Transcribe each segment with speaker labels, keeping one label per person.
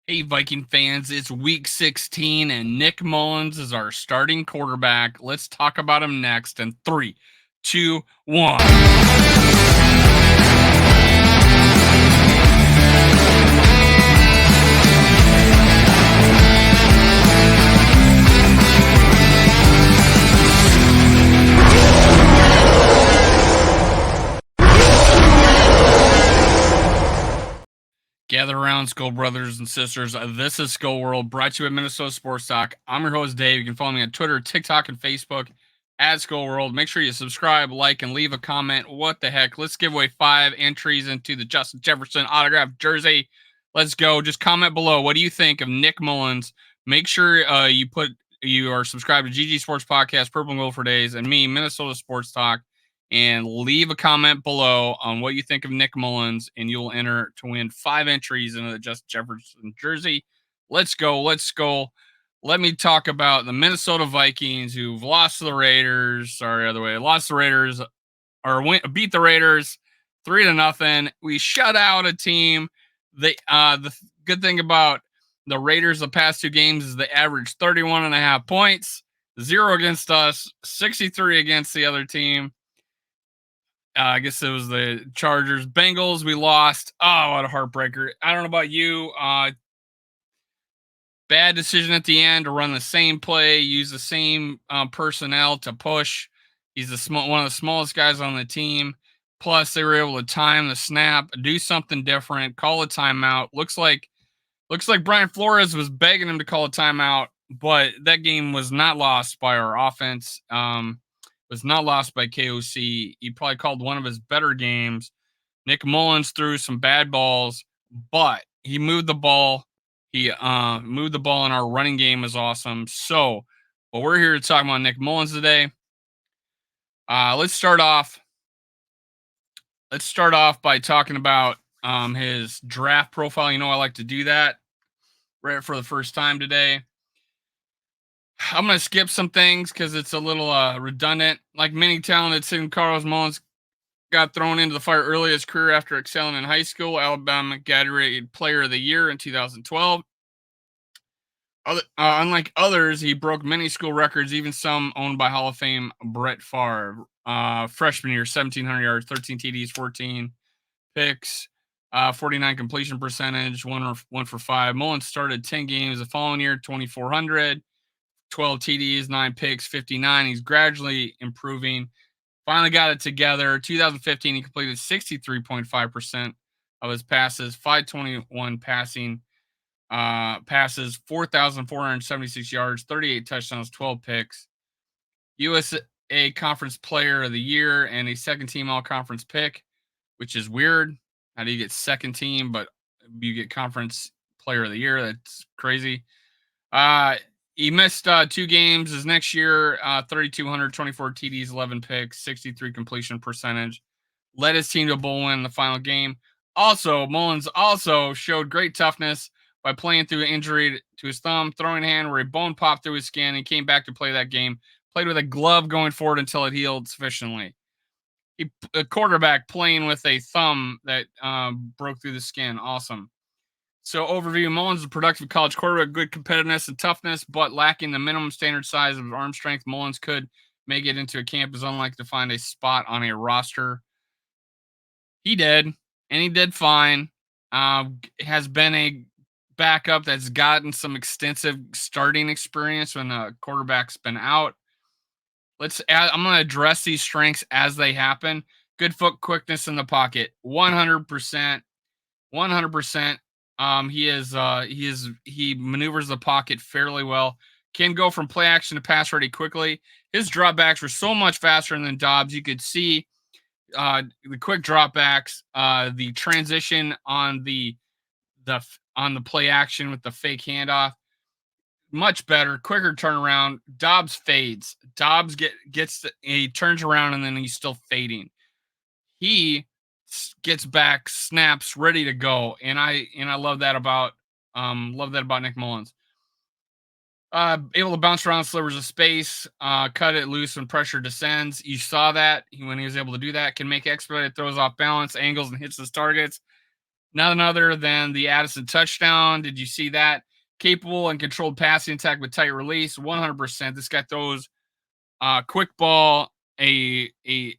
Speaker 1: Hey, Viking fans, it's week 16, and Nick Mullens is our starting quarterback. Let's talk about him next in three, two, one. Gather around, Skull brothers and sisters. This is Skull World, brought to you by Minnesota Sports Talk. I'm your host, Dave. You can follow me on Twitter, TikTok, and Facebook at Skull World. Make sure you subscribe, like, and leave a comment. What the heck? Let's give away 5 entries into the Justin Jefferson autographed jersey. Let's go. Just comment below. What do you think of Nick Mullens? Make sure you are subscribed to GG Sports Podcast, Purple and Gold for Days, and me, Minnesota Sports Talk, and leave a comment below on what you think of Nick Mullens, and you'll enter to win 5 entries into the Justin Jefferson jersey. Let's go. Let's go. Let me talk about the Minnesota Vikings, who've lost to the Raiders. Sorry, other way. Lost the Raiders, or beat the Raiders 3-0. We shut out a team. The good thing about the Raiders the past 2 games is they averaged 31.5 points, 0 against us, 63 against the other team. I guess it was the Chargers. Bengals, we lost. Oh, what a heartbreaker. I don't know about you. Bad decision at the end to run the same play, use the same personnel to push. He's one of the smallest guys on the team. Plus, they were able to time the snap, do something different, call a timeout. Looks like Brian Flores was begging him to call a timeout, but that game was not lost by our offense. Was not lost by KOC. He probably called one of his better games. Nick Mullens threw some bad balls, but he moved the ball. He moved the ball, and our running game is awesome. So, well, we're here to talk about Nick Mullens today. Let's start off by talking about his draft profile. You know, I like to do that right for the first time today. I'm going to skip some things because it's a little redundant. Like many talented St. Carlos Mullens got thrown into the fire early in his career after excelling in high school. Alabama Gatorade Player of the Year in 2012. Unlike others, he broke many school records, even some owned by Hall of Fame Brett Favre. Freshman year, 1,700 yards, 13 TDs, 14 picks, 49 completion percentage, one for 5. Mullens started 10 games the following year, 2,400. 12 TDs, 9 picks, 59. He's gradually improving. Finally got it together. 2015, he completed 63.5% of his passes, 521 passes, 4,476 yards, 38 touchdowns, 12 picks. USA Conference Player of the Year and a second team all-conference pick, which is weird. How do you get second team, but you get conference player of the year? That's crazy. He missed 2 games his next year, 3,200, 24 TDs, 11 picks, 63 completion percentage. Led his team to a bowl win in the final game. Also, Mullens also showed great toughness by playing through an injury to his thumb, throwing hand where a bone popped through his skin. He came back to play that game, played with a glove going forward until it healed sufficiently. A quarterback playing with a thumb that broke through the skin. Awesome. So, overview: Mullens is a productive college quarterback, good competitiveness and toughness, but lacking the minimum standard size of arm strength. Mullens could make it into a campus unlikely to find a spot on a roster. He did, and he did fine. Has been a backup that's gotten some extensive starting experience when a quarterback's been out. I'm going to address these strengths as they happen. Good foot quickness in the pocket, 100%. 100%. He maneuvers the pocket fairly well. Can go from play action to pass ready quickly. His dropbacks were so much faster than Dobbs. You could see the quick dropbacks, the transition on the play action with the fake handoff. Much better, quicker turnaround. Dobbs fades. Dobbs he turns around and then he's still fading. He gets back, snaps, ready to go, and I love that about Nick Mullens. Able to bounce around slivers of space, cut it loose when pressure descends. You saw that when he was able to do that. Can make expedited throws off balance, angles, and hits his targets. none other than the Addison touchdown. Did you see that? Capable and controlled passing attack with tight release, 100%. This guy throws quick ball, a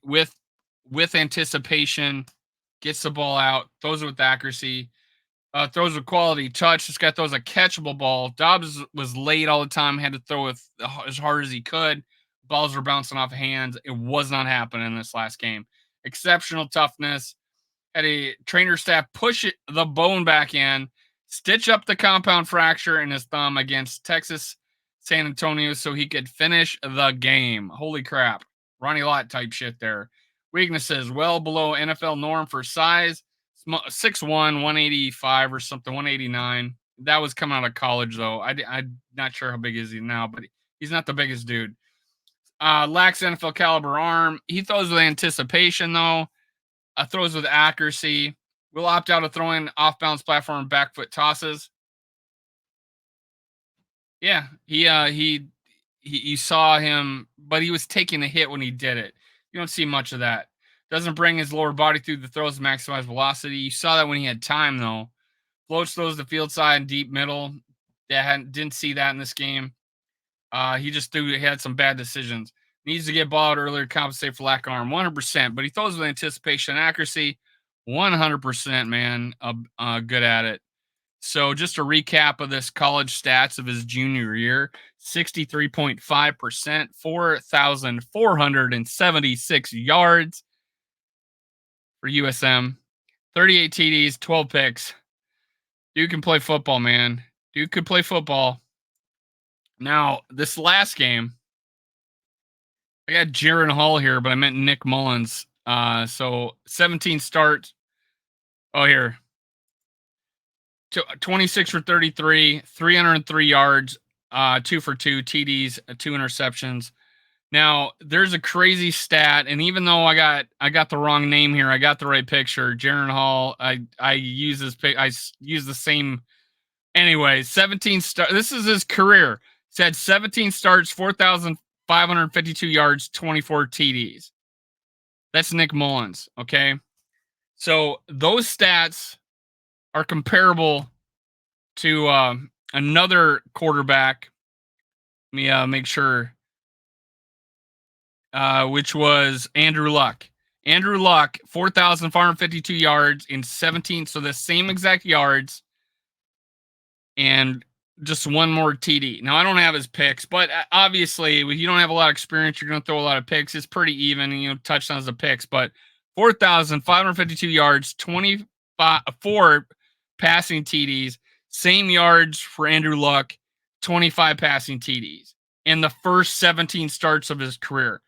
Speaker 1: with anticipation, gets the ball out, throws it with accuracy, throws with quality touch. This guy throws a catchable ball. Dobbs was late all the time, had to throw it as hard as he could. Balls were bouncing off hands. It was not happening in this last game. Exceptional toughness. Had a trainer staff push the bone back in, stitch up the compound fracture in his thumb against Texas San Antonio so he could finish the game. Holy crap. Ronnie Lott type shit there. Weaknesses well below NFL norm for size. 6'1", 185 or something, 189. That was coming out of college, though. I'm not sure how big is he now, but he's not the biggest dude. Lacks NFL caliber arm. He throws with anticipation, though. Throws with accuracy. Will opt out of throwing off balance platform and back foot tosses. Yeah, he you saw him, but he was taking a hit when he did it. You don't see much of that. Doesn't bring his lower body through the throws to maximize velocity. You saw that when he had time, though. Floats throws the field side and deep middle. Didn't see that in this game. He just threw. He had some bad decisions. Needs to get ball out earlier to compensate for lack of arm, 100%. But he throws with anticipation and accuracy, 100%, man. Good at it. So just a recap of this college stats of his junior year: 63.5%, 4,476 yards for USM, 38 TDs, 12 picks. Dude can play football, man. Dude could play football. Now, this last game, I got Jaron Hall here, but I meant Nick Mullens. So 17 starts. Oh, here. 26 for 33, 303 yards, 2 for 2 TDs, 2 interceptions. Now, there's a crazy stat, and even though I got the wrong name here, I got the right picture. Jaron Hall, I use this pic. I use the same. Anyway, 17 start. This is his career. He's had 17 starts, 4,552 yards, 24 TDs. That's Nick Mullens. Okay, so those stats are comparable to another quarterback. Let me make sure. Which was Andrew Luck. Andrew Luck, 4,452 yards in 17. So the same exact yards and just one more TD. Now, I don't have his picks, but obviously, if you don't have a lot of experience, you're going to throw a lot of picks. It's pretty even, touchdowns of picks, but 4,552 yards, 24 passing TDs, same yards for Andrew Luck, 25 passing TDs in the first 17 starts of his career.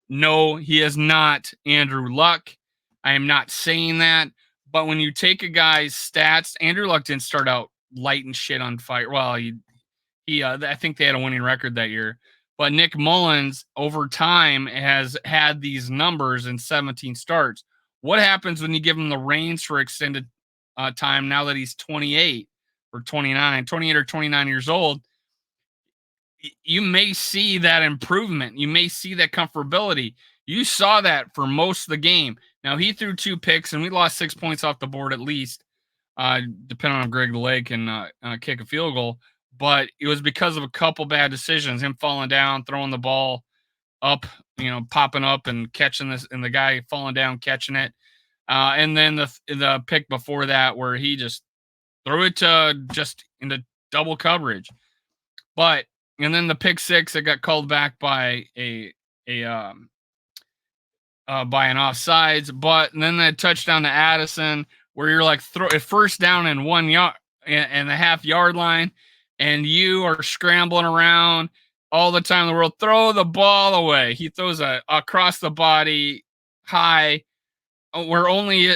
Speaker 1: No, he is not Andrew Luck. I am not saying that. But when you take a guy's stats, Andrew Luck didn't start out lighting shit on fire. Well, I think they had a winning record that year. But Nick Mullens, over time, has had these numbers in 17 starts. What happens when you give him the reins for extended time now that he's 28 or 28 or 29 years old? You may see that improvement. You may see that comfortability. You saw that for most of the game. Now, he threw 2 picks, and we lost 6 points off the board at least, depending on if Greg DeLay can kick a field goal. But it was because of a couple bad decisions, him falling down, throwing the ball up, popping up and catching this, and the guy falling down, catching it. And then the pick before that where he just threw it just into double coverage. And then the pick 6 that got called back by by an offsides, but then that touchdown to Addison where you're like throw it first down in 1 yard and the half-yard line, and you are scrambling around all the time in the world. Throw the ball away. He throws across the body high. Not where only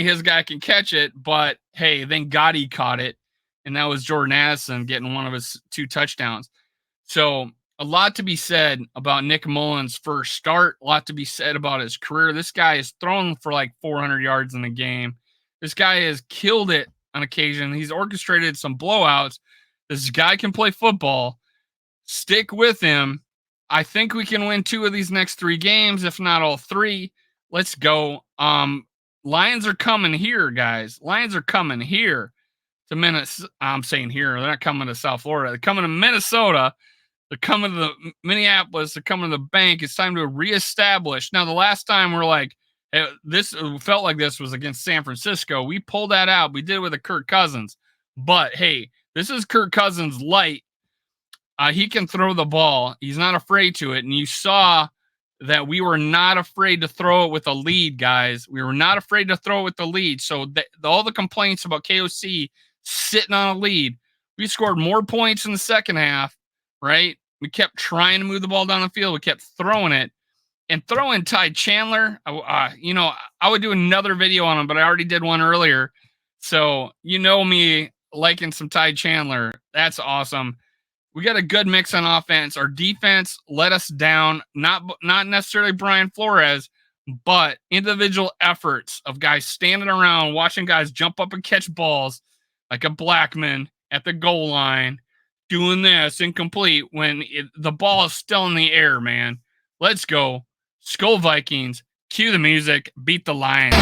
Speaker 1: his guy can catch it, but hey, thank God he caught it. And that was Jordan Addison getting one of his 2 touchdowns. So a lot to be said about Nick Mullens' first start. A lot to be said about his career. This guy is thrown for like 400 yards in the game. This guy has killed it on occasion. He's orchestrated some blowouts. This guy can play football. Stick with him. I think we can win 2 of these next 3 games, if not all 3. Let's go. Lions are coming here, guys. Lions are coming here to Minnesota. I'm saying here. They're not coming to South Florida. They're coming to Minnesota. They're coming to the Minneapolis. They're coming to the bank. It's time to reestablish. Now, the last time we're like, this felt like this was against San Francisco. We pulled that out. We did it with a Kirk Cousins. But hey, this is Kirk Cousins light. He can throw the ball. He's not afraid to it. And you saw that we were not afraid to throw it with a lead, guys. We were not afraid to throw it with the lead. So all the complaints about KOC sitting on a lead, we scored more points in the second half, right? We kept trying to move the ball down the field. We kept throwing it. And throwing Ty Chandler, I would do another video on him, but I already did one earlier. So you know me liking some Ty Chandler. That's awesome. We got a good mix on offense. Our defense let us down. Not necessarily Brian Flores, but individual efforts of guys standing around, watching guys jump up and catch balls like a Blackman at the goal line, doing this incomplete when the ball is still in the air, man. Let's go. Skull Vikings. Cue the music. Beat the Lions.